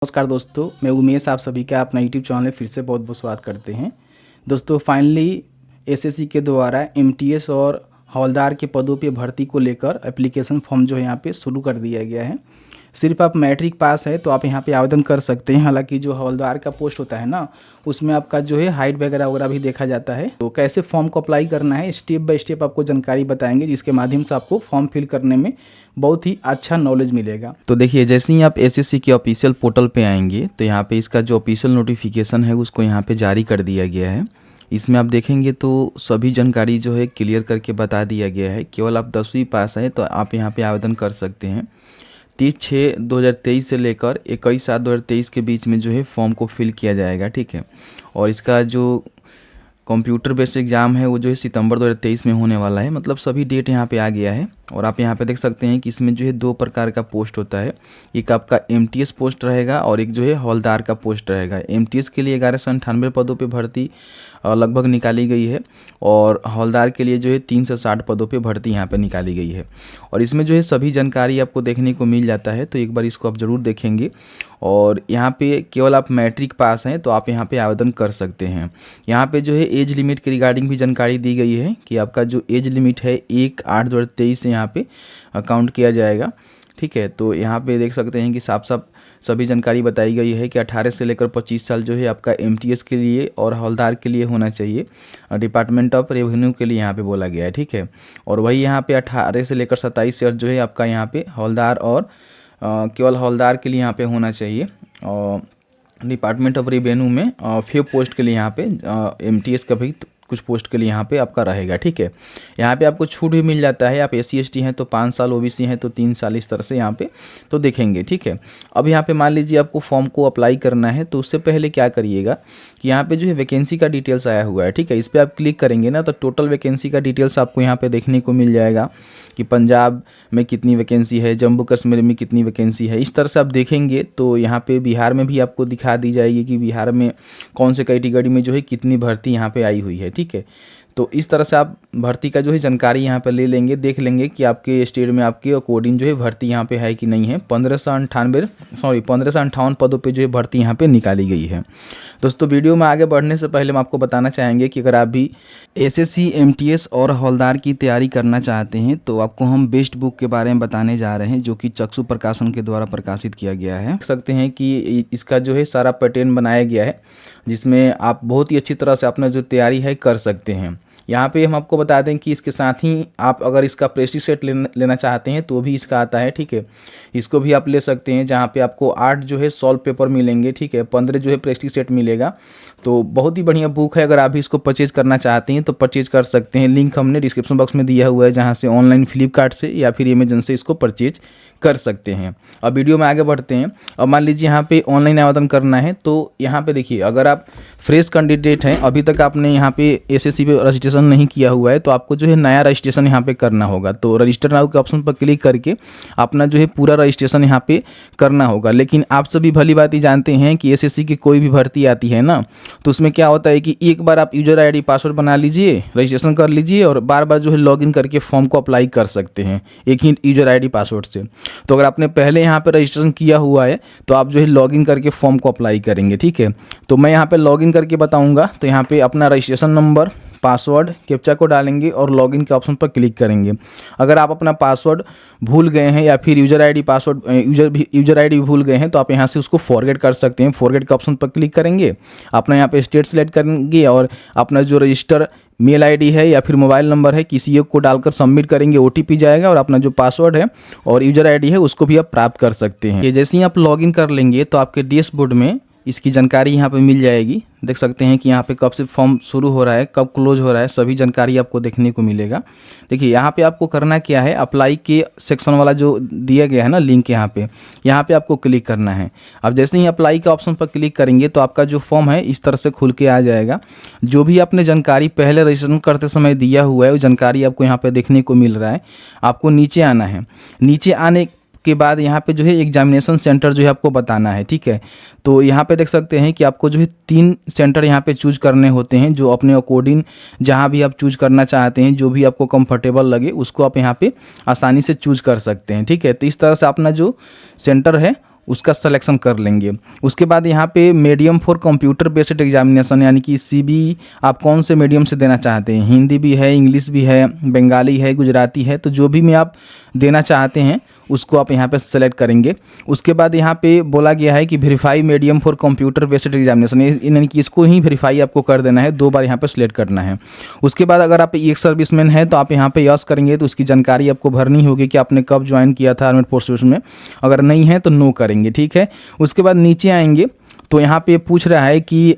नमस्कार दोस्तों, मैं उमेश आप सभी का अपना यूट्यूब चैनल में फिर से बहुत बहुत स्वागत करते हैं। दोस्तों फाइनली एसएससी के द्वारा एमटीएस और हवलदार के पदों पे भर्ती को लेकर एप्लीकेशन फॉर्म जो है यहाँ पे शुरू कर दिया गया है। सिर्फ आप मैट्रिक पास है तो आप यहाँ पे आवेदन कर सकते हैं। हालांकि जो हवलदार का पोस्ट होता है ना, उसमें आपका जो है हाइट वगैरह वगैरह भी देखा जाता है। तो कैसे फॉर्म को अप्लाई करना है स्टेप बाय स्टेप आपको जानकारी बताएंगे, जिसके माध्यम से आपको फॉर्म फिल करने में बहुत ही अच्छा नॉलेज मिलेगा। तो देखिए, जैसे ही आप एसएससी के ऑफिशियल पोर्टल पे आएंगे तो यहाँ पे इसका जो ऑफिशियल नोटिफिकेशन है उसको यहाँ पे जारी कर दिया गया है। इसमें आप देखेंगे तो सभी जानकारी जो है क्लियर करके बता दिया गया है। केवल आप 10वीं पास है तो आप यहाँ पे आवेदन कर सकते हैं। 30/6/2023 से लेकर 21/7/2023 के बीच में जो है फॉर्म को फिल किया जाएगा, ठीक है। और इसका जो कंप्यूटर बेस्ड एग्ज़ाम है वो जो है सितंबर 2023 में होने वाला है। मतलब सभी डेट यहाँ पे आ गया है। और आप यहाँ पे देख सकते हैं कि इसमें जो है 2 प्रकार का पोस्ट होता है। एक आपका एमटीएस पोस्ट रहेगा और एक जो है हवलदार का पोस्ट रहेगा। एमटीएस के लिए 1198 पदों पे भर्ती लगभग निकाली गई है और हवलदार के लिए जो है 360 पदों पे भर्ती यहाँ पे निकाली गई है। और इसमें जो है सभी जानकारी आपको देखने को मिल जाता है, तो एक बार इसको आप ज़रूर देखेंगे। और यहाँ पे केवल आप मैट्रिक पास हैं तो आप यहाँ पे आवेदन कर सकते हैं। यहाँ पे जो है एज लिमिट के रिगार्डिंग भी जानकारी दी गई है कि आपका जो एज लिमिट है 1/8/2023 से यहाँ पे काउंट किया जाएगा, ठीक है। तो यहाँ पे देख सकते हैं कि साफ साफ सभी जानकारी बताई गई है कि 18 से लेकर 25 साल जो है आपका एमटीएस के लिए और हवलदार के लिए होना चाहिए। डिपार्टमेंट ऑफ रेवेन्यू के लिए यहाँ पे बोला गया है, ठीक है। और वही यहाँ पे 18 से लेकर 27 ईयर जो है आपका यहाँ पे हवलदार और केवल हवलदार के लिए यहाँ पे होना चाहिए। और डिपार्टमेंट ऑफ रेवेन्यू में फ्यू पोस्ट के लिए यहाँ पे एमटीएस का भी कुछ पोस्ट के लिए यहाँ पे आपका रहेगा, ठीक है। यहाँ पे आपको छूट भी मिल जाता है। आप SC/ST हैं तो 5 साल, OBC हैं तो 3 साल, इस तरह से यहाँ पे तो देखेंगे, ठीक है। अब यहाँ पे मान लीजिए आपको फॉर्म को अप्लाई करना है तो उससे पहले क्या करिएगा कि यहाँ पे जो है वैकेंसी का डिटेल्स आया हुआ है, ठीक है। इस पर आप क्लिक करेंगे ना तो टोटल वैकेंसी का डिटेल्स आपको यहाँ पे देखने को मिल जाएगा कि पंजाब में कितनी वैकेंसी है, जम्मू कश्मीर में कितनी वैकेंसी है। इस तरह से आप देखेंगे तो यहाँ पे बिहार में भी आपको दिखा दी जाएगी कि बिहार में कौन से कैटेगरी में जो है कितनी भर्ती यहाँ पे आई हुई है, ठीक है। तो इस तरह से आप भर्ती का जो है जानकारी यहाँ पर ले लेंगे, देख लेंगे कि आपके स्टेट में आपके अकॉर्डिंग जो है भर्ती यहाँ पे है कि नहीं है। 1558 पदों पे जो है भर्ती यहाँ पे निकाली गई है। दोस्तों वीडियो में आगे बढ़ने से पहले हम आपको बताना चाहेंगे कि अगर आप भी एसएससी, एमटीएस और हवलदार की तैयारी करना चाहते हैं तो आपको हम बेस्ट बुक के बारे में बताने जा रहे हैं, जो कि चक्षु प्रकाशन के द्वारा प्रकाशित किया गया है। देख सकते हैं कि इसका जो है सारा पैटर्न बनाया गया है, जिसमें आप बहुत ही अच्छी तरह से अपना जो तैयारी है कर सकते हैं। यहाँ पे हम आपको बता दें कि इसके साथ ही आप अगर इसका प्रेस्टीज सेट लेना चाहते हैं तो भी इसका आता है, ठीक है। इसको भी आप ले सकते हैं, जहाँ पे आपको 8 जो है सॉल्व पेपर मिलेंगे, ठीक है। 15 जो है प्रेस्टीज सेट मिलेगा। तो बहुत ही बढ़िया बुक है। अगर आप भी इसको परचेज करना चाहते हैं तो परचेज कर सकते हैं। लिंक हमने डिस्क्रिप्शन बॉक्स में दिया हुआ है, जहाँ से ऑनलाइन फ्लिपकार्ट से या फिर अमेजन से इसको परचेज कर सकते हैं। अब वीडियो में आगे बढ़ते हैं। अब मान लीजिए यहाँ पे ऑनलाइन आवेदन करना है तो यहाँ पे देखिए, अगर आप फ्रेश कैंडिडेट हैं, अभी तक आपने यहाँ पे एसएससी पे रजिस्ट्रेशन नहीं किया हुआ है, तो आपको जो है नया रजिस्ट्रेशन यहाँ पे करना होगा। तो रजिस्टर नाउ के ऑप्शन पर क्लिक करके अपना जो है पूरा रजिस्ट्रेशन यहाँ पे करना होगा। लेकिन आप सभी भली बात ही जानते हैं कि एसएससी की कोई भी भर्ती आती है ना, तो उसमें क्या होता है कि एक बार आप यूजर ID पासवर्ड बना लीजिए, रजिस्ट्रेशन कर लीजिए और बार बार जो है लॉगिन करके फॉर्म को अप्लाई कर सकते हैं एक ही यूजर ID पासवर्ड से। तो अगर आपने पहले यहाँ पे रजिस्ट्रेशन किया हुआ है तो आप जो है लॉगिन करके फॉर्म को अप्लाई करेंगे, ठीक है। तो मैं यहाँ पे लॉगिन करके बताऊँगा। तो यहाँ पे अपना रजिस्ट्रेशन नंबर, पासवर्ड, कैप्चा को डालेंगे और लॉगिन के ऑप्शन पर क्लिक करेंगे। अगर आप अपना पासवर्ड भूल गए हैं या फिर user ID password user ID भूल गए हैं तो आप यहाँ से उसको फॉरगेट कर सकते हैं। फॉरगेट के ऑप्शन पर क्लिक करेंगे, अपना यहाँ पे स्टेट सेलेक्ट करेंगे और अपना जो रजिस्टर मेल ID है या फिर मोबाइल नंबर है किसी एक को डालकर सबमिट करेंगे, OTP जाएगा और अपना जो पासवर्ड है और यूजर ID है उसको भी आप प्राप्त कर सकते हैं। ये जैसे ही आप लॉगिन कर लेंगे तो आपके डैशबोर्ड में इसकी जानकारी यहाँ पे मिल जाएगी। देख सकते हैं कि यहाँ पे कब से फॉर्म शुरू हो रहा है, कब क्लोज हो रहा है, सभी जानकारी आपको देखने को मिलेगा। देखिए यहाँ पे आपको करना क्या है, अप्लाई के सेक्शन वाला जो दिया गया है ना लिंक, यहाँ पे आपको क्लिक करना है। अब जैसे ही अप्लाई के ऑप्शन पर क्लिक करेंगे तो आपका जो फॉर्म है इस तरह से खुल के आ जाएगा। जो भी आपने जानकारी पहले रजिस्ट्रेशन करते समय दिया हुआ है वो जानकारी आपको यहाँ पे देखने को मिल रहा है। आपको नीचे आना है। नीचे आने के बाद यहाँ पे जो है एग्जामिनेशन सेंटर जो है आपको बताना है, ठीक है। तो यहाँ पे देख सकते हैं कि आपको जो है 3 सेंटर यहाँ पे चूज करने होते हैं, जो अपने अकॉर्डिंग जहाँ भी आप चूज करना चाहते हैं, जो भी आपको कंफर्टेबल लगे उसको आप यहाँ पे आसानी से चूज कर सकते हैं, ठीक है। तो इस तरह से अपना जो सेंटर है उसका सिलेक्शन कर लेंगे। उसके बाद यहाँ पे medium for computer based examination, यानी कि सीबी आप कौन से मीडियम से देना चाहते हैं, हिंदी भी है, इंग्लिश भी है, बंगाली है, गुजराती है, तो जो भी में आप देना चाहते हैं उसको आप यहाँ पे सेलेक्ट करेंगे। उसके बाद यहाँ पे बोला गया है कि verify medium for computer based examination, यानी कि इसको ही वेरीफाई आपको कर देना है, 2 बार यहाँ पे सेलेक्ट करना है। उसके बाद अगर आप एक सर्विसमैन है तो आप यहाँ पे यस करेंगे, तो उसकी जानकारी आपको भरनी होगी कि आपने कब ज्वाइन किया था आर्मेड फोर्सेस में। अगर नहीं है तो नो करेंगे, ठीक है। उसके बाद नीचे आएंगे तो यहाँ पे पूछ रहा है कि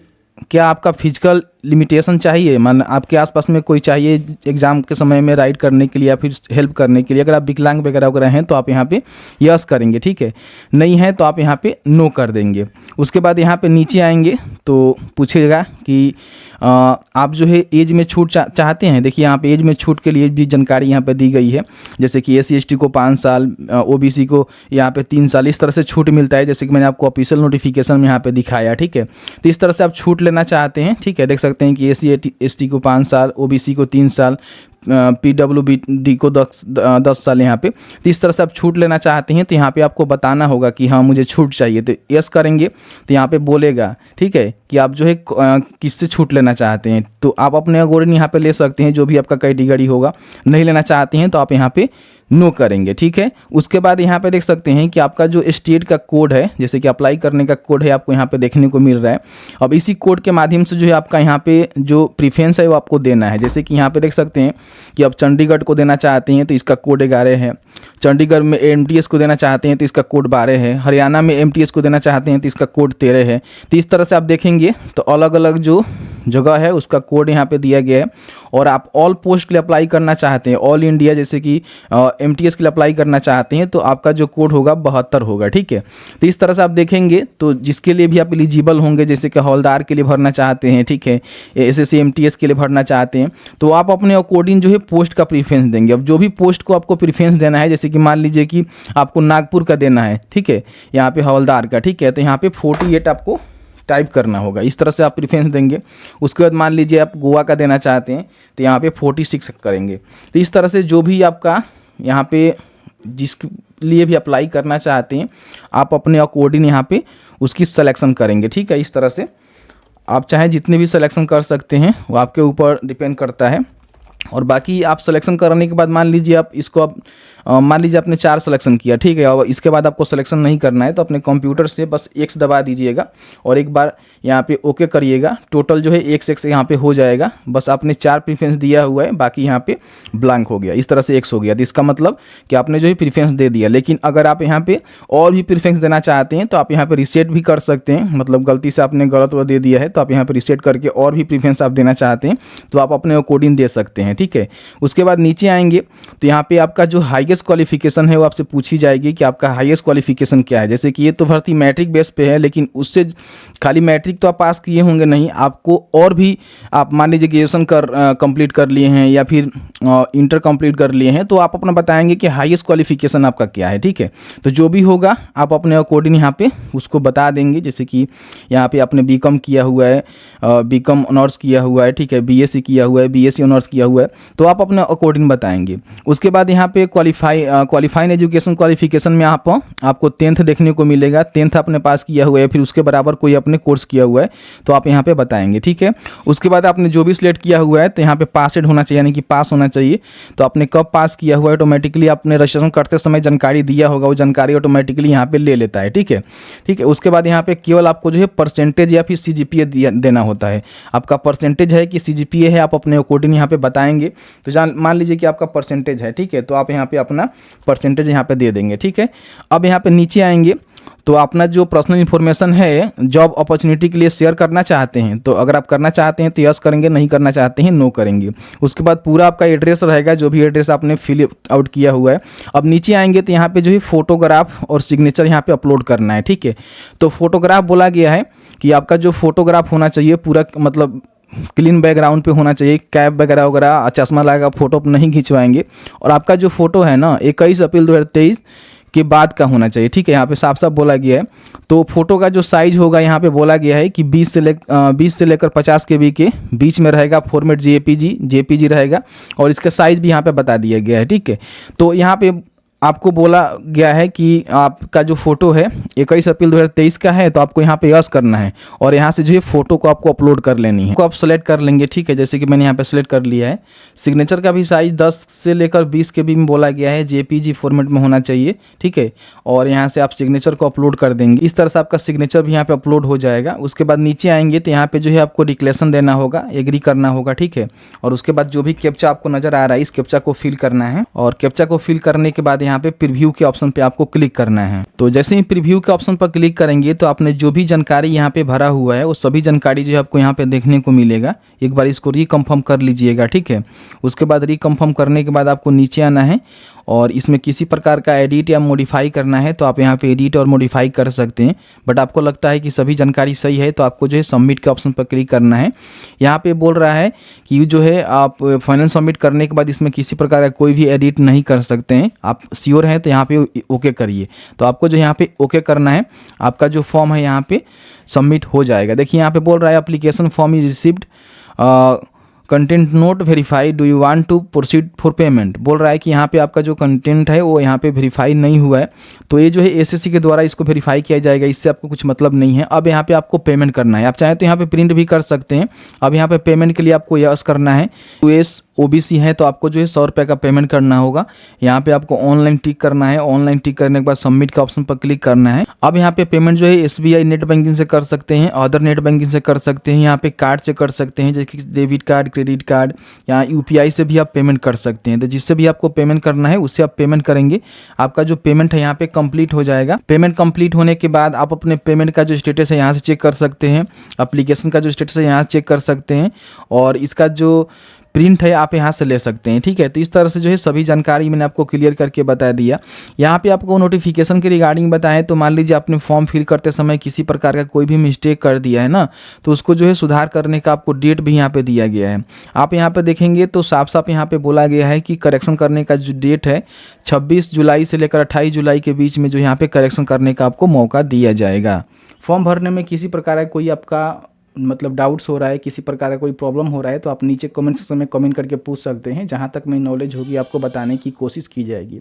क्या आपका फिजिकल लिमिटेशन चाहिए, मान आपके आसपास में कोई चाहिए एग्ज़ाम के समय में राइट करने के लिए या फिर हेल्प करने के लिए। अगर आप विकलांग वगैरह वगैरह हैं तो आप यहाँ पे यस करेंगे, ठीक है। नहीं है तो आप यहाँ पे नो कर देंगे। उसके बाद यहाँ पे नीचे आएंगे तो पूछेगा कि आप जो है एज में छूट चाहते हैं। देखिए यहाँ पे एज में छूट के लिए भी जानकारी यहाँ पे दी गई है, जैसे कि SC/ST को 5 साल, OBC को यहाँ पे 3 साल, इस तरह से छूट मिलता है, जैसे कि मैंने आपको ऑफिशियल नोटिफिकेशन में यहाँ पे दिखाया, ठीक है। तो इस तरह से आप छूट लेना चाहते हैं, ठीक है। देख सकते हैं कि SC/ST को 5 साल, OBC को 3 साल, PWD को 10 साल यहाँ पे। तो इस तरह से आप छूट लेना चाहते हैं तो यहाँ पे आपको बताना होगा कि हाँ मुझे छूट चाहिए, तो यस करेंगे तो यहाँ पे बोलेगा, ठीक है, कि आप जो है किससे छूट लेना चाहते हैं। तो आप अपने अकॉर्डिंग यहाँ पे ले सकते हैं, जो भी आपका कैटेगरी होगा। नहीं लेना चाहते हैं तो आप यहाँ पे नो करेंगे, ठीक है। उसके बाद यहाँ पे देख सकते हैं कि आपका जो स्टेट का कोड है, जैसे कि अप्लाई करने का कोड है, आपको यहाँ पे देखने को मिल रहा है। अब इसी कोड के माध्यम से जो है आपका यहाँ पे जो प्रीफरेंस है वो आपको देना है। जैसे कि यहाँ पे देख सकते हैं कि आप चंडीगढ़ को देना चाहते हैं तो इसका कोड 11 है, चंडीगढ़ में MTS को देना चाहते हैं तो इसका कोड 12 है, हरियाणा में MTS को देना चाहते हैं तो इसका कोड 13 है। तो इस तरह से आप देखेंगे तो अलग अलग जो जगह है उसका कोड यहाँ पे दिया गया है। और आप ऑल पोस्ट के लिए अप्लाई करना चाहते हैं, ऑल इंडिया जैसे कि MTS के लिए अप्लाई करना चाहते हैं तो आपका जो कोड होगा 72 होगा, ठीक है। तो इस तरह से आप देखेंगे तो जिसके लिए भी आप एलिजिबल होंगे, जैसे कि हवलदार के लिए भरना चाहते हैं, ठीक है, SSC MTS के लिए भरना चाहते हैं, तो आप अपने अकॉर्डिंग जो है पोस्ट का प्रीफरेंस देंगे। अब जो भी पोस्ट को आपको प्रीफरेंस देना है, जैसे कि मान लीजिए कि आपको नागपुर का देना है, ठीक है, यहाँ पे हवलदार का, ठीक है, तो यहाँ पे 48 आपको टाइप करना होगा। इस तरह से आप प्रीफरेंस देंगे। उसके बाद मान लीजिए आप गोवा का देना चाहते हैं तो यहाँ पे 46 करेंगे। तो इस तरह से जो भी आपका यहाँ पे जिसके लिए भी अप्लाई करना चाहते हैं आप अपने अकॉर्डिंग यहाँ पे उसकी सिलेक्शन करेंगे, ठीक है। इस तरह से आप चाहे जितने भी सिलेक्शन कर सकते हैं, वो आपके ऊपर डिपेंड करता है। और बाकी आप सिलेक्शन करने के बाद मान लीजिए आप इसको आप मान लीजिए आपने 4 सिलेक्शन किया, ठीक है, और इसके बाद आपको सिलेक्शन नहीं करना है तो अपने कंप्यूटर से बस X दबा दीजिएगा और एक बार यहाँ पे ओके करिएगा। टोटल जो है X यहाँ पे हो जाएगा। बस आपने 4 प्रीफरेंस दिया हुआ है, बाकी यहाँ पे ब्लैंक हो गया, इस तरह से X हो गया। तो इसका मतलब कि आपने जो है प्रीफरेंस दे दिया। लेकिन अगर आप यहाँ पे और भी प्रीफरेंस देना चाहते हैं तो आप यहाँ पे रिसेट भी कर सकते हैं। मतलब गलती से आपने गलत वो दे दिया है तो आप यहाँ पे रिसेट करके और भी प्रीफरेंस आप देना चाहते हैं तो आप अपने अकॉर्डिंग दे सकते हैं, ठीक है। उसके बाद नीचे आएंगे तो यहाँ पे आपका जो हाईएस्ट क्वालिफिकेशन है वो आपसे पूछी जाएगी कि आपका हाईएस्ट क्वालिफिकेशन क्या है। जैसे कि ये तो भर्ती मैट्रिक बेस पे है, लेकिन उससे खाली मैट्रिक तो आप पास किए होंगे नहीं, आपको और भी आप मान लीजिए ग्रेजुएशन कंप्लीट कर लिए हैं या फिर इंटर कंप्लीट कर लिए हैं तो आप अपना बताएंगे कि हाईएस्ट क्वालिफिकेशन आपका क्या है, ठीक है। तो जो भी होगा आप अपने अकॉर्डिंग यहाँ पे उसको बता देंगे। जैसे कि यहाँ पे आपने BCom किया हुआ है, BCom ऑनर्स किया हुआ है, ठीक है, BSc किया हुआ है, BSc ऑनर्स किया हुआ है, तो आप अपने अकॉर्डिंग बताएंगे। उसके बाद यहाँ पे क्वालिफाइंग एजुकेशन क्वालिफिकेशन में आपको 10th देखने को मिलेगा। 10th आपने पास किया हुआ है, फिर उसके बराबर कोई आपने कोर्स किया हुआ है तो आप यहाँ पे बताएंगे, ठीक है। उसके बाद आपने जो भी सिलेक्ट किया हुआ है तो यहाँ पे पासड होना चाहिए, यानी कि पास होना चाहिए। तो आपने कब पास किया हुआ है ऑटोमेटिकली आपने रजिस्ट्रेशन करते समय जानकारी दिया होगा, वो जानकारी ऑटोमेटिकली यहाँ पे ले लेता है, ठीक है, ठीक है। उसके बाद यहाँ पे केवल आपको जो है परसेंटेज या फिर CGPA देना होता है। आपका परसेंटेज है कि CGPA है, आप अपने अकॉर्डिंग यहाँ पे बताएंगे। तो मान लीजिए कि आपका परसेंटेज है, ठीक है, तो आप यहाँ पे अपना परसेंटेज यहाँ पे दे देंगे, ठीक है। अब यहाँ पे नीचे आएंगे तो अपना जो पर्सनल इन्फॉर्मेशन है जॉब अपॉर्चुनिटी के लिए शेयर करना चाहते हैं तो अगर आप करना चाहते हैं तो यस करेंगे, नहीं करना चाहते हैं नो करेंगे। उसके बाद पूरा आपका एड्रेस रहेगा, जो भी एड्रेस आपने फिल आउट किया हुआ है। अब नीचे आएंगे तो यहाँ पे जो है फोटोग्राफ और सिग्नेचर यहाँ पे अपलोड करना है, ठीक है। तो फोटोग्राफ बोला गया है कि आपका जो फोटोग्राफ होना चाहिए पूरा मतलब क्लीन बैकग्राउंड पे होना चाहिए, कैप वगैरह वगैरह चश्मा लगा फोटो नहीं खिंचवाएंगे। और आपका जो फोटो है ना 21 अप्रैल 2023 के बाद का होना चाहिए, ठीक है, यहाँ पे साफ साफ बोला गया है। तो फोटो का जो साइज होगा यहाँ पे बोला गया है कि 20 से लेकर 50 KB के बीच में रहेगा। फॉर्मेट JPG रहेगा और इसका साइज भी यहाँ पे बता दिया गया है, ठीक है। तो यहाँ पे आपको बोला गया है कि आपका जो फ़ोटो है 21 अप्रैल 2023 का है, तो आपको यहाँ पे यस करना है और यहाँ से जो है फ़ोटो को आपको अपलोड कर लेनी है। को आप सेलेक्ट कर लेंगे, ठीक है, जैसे कि मैंने यहाँ पे सेलेक्ट कर लिया है। सिग्नेचर का भी साइज़ 10 से लेकर 20 के बीच में बोला गया है, जेपीजी फॉर्मेट में होना चाहिए, ठीक है। और यहाँ से आप सिग्नेचर को अपलोड कर देंगे। इस तरह से आपका सिग्नेचर भी यहाँ पे अपलोड हो जाएगा। उसके बाद नीचे आएंगे तो यहाँ पे जो है आपको डिक्लेरेशन देना होगा, एग्री करना होगा, ठीक है। और उसके बाद जो भी कैप्चा आपको नज़र आ रहा है, इस कैप्चा को फिल करना है और कैप्चा को फिल करने के बाद यहाँ पे प्रीव्यू के ऑप्शन पे आपको क्लिक करना है। तो जैसे ही प्रीव्यू के ऑप्शन पर क्लिक करेंगे तो आपने जो भी जानकारी यहाँ पे भरा हुआ है वो सभी जानकारी जो है आपको यहाँ पे देखने को मिलेगा। एक बार इसको रिकन्फर्म कर लीजिएगा, ठीक है। उसके बाद रिकन्फर्म करने के बाद आपको नीचे आना है और इसमें किसी प्रकार का एडिट या मॉडिफाई करना है तो आप यहाँ पे एडिट और मॉडिफाई कर सकते हैं। बट आपको लगता है कि सभी जानकारी सही है तो आपको जो है सबमिट के ऑप्शन पर क्लिक करना है। यहाँ पे बोल रहा है कि जो है आप फाइनल सबमिट करने के बाद इसमें किसी प्रकार का कोई भी एडिट नहीं कर सकते हैं। आप श्योर हैं तो यहाँ पे ओके करिए। तो आपको जो यहाँ पे ओके करना है, आपका जो फॉर्म है यहाँ पे सबमिट हो जाएगा। देखिए यहाँ पे बोल रहा है application form is received, content not verify, do you want to proceed for payment. बोल रहा है कि यहाँ पे आपका जो कंटेंट है वो यहाँ पे वेरीफाई नहीं हुआ है, तो ये जो है एसएससी के द्वारा इसको वेरीफाई किया जाएगा, इससे आपको कुछ मतलब नहीं है। अब यहाँ पे आपको पेमेंट करना है। आप चाहें तो यहाँ पे प्रिंट भी कर सकते हैं। अब यहाँ पे पेमेंट के लिए आपको यस करना है। यूएस ओबीसी है तो आपको जो है 100 रुपये का पेमेंट करना होगा। यहाँ पे आपको ऑनलाइन टिक करना है। ऑनलाइन टिक करने के बाद सबमिट का ऑप्शन पर क्लिक करना है। अब यहाँ पे पेमेंट जो है एसबीआई नेट बैंकिंग से कर सकते हैं, अदर नेट बैंकिंग से कर सकते हैं, यहाँ पे कार्ड से कर सकते हैं, जैसे कि डेबिट कार्ड, क्रेडिट कार्ड, या यूपीआई से भी आप पेमेंट कर सकते हैं। तो जिससे भी आपको पेमेंट करना है उससे आप पेमेंट करेंगे। आपका जो पेमेंट है यहाँ पे कंप्लीट हो जाएगा। पेमेंट कंप्लीट होने के बाद आप अपने पेमेंट का जो स्टेटस है यहाँ से चेक कर सकते हैं, एप्लीकेशन का जो स्टेटस है यहाँ से चेक कर सकते हैं और इसका जो प्रिंट है आप यहाँ से ले सकते हैं, ठीक है। तो इस तरह से जो है सभी जानकारी मैंने आपको क्लियर करके बता दिया। यहाँ पे आपको नोटिफिकेशन के रिगार्डिंग बताएं तो मान लीजिए आपने फॉर्म फिल करते समय किसी प्रकार का कोई भी मिस्टेक कर दिया है ना, तो उसको जो है सुधार करने का आपको डेट भी यहाँ पे दिया गया है। आप यहाँ पे देखेंगे तो साफ साफ यहाँ पे बोला गया है कि करेक्शन करने का जो डेट है 26 जुलाई से लेकर 28 जुलाई के बीच में जो यहाँ पे करेक्शन करने का आपको मौका दिया जाएगा। फॉर्म भरने में किसी प्रकार का कोई आपका मतलब डाउट्स हो रहा है, किसी प्रकार का कोई प्रॉब्लम हो रहा है तो आप नीचे कमेंट सेक्शन में कमेंट करके पूछ सकते हैं। जहाँ तक मेरी नॉलेज होगी आपको बताने की कोशिश की जाएगी।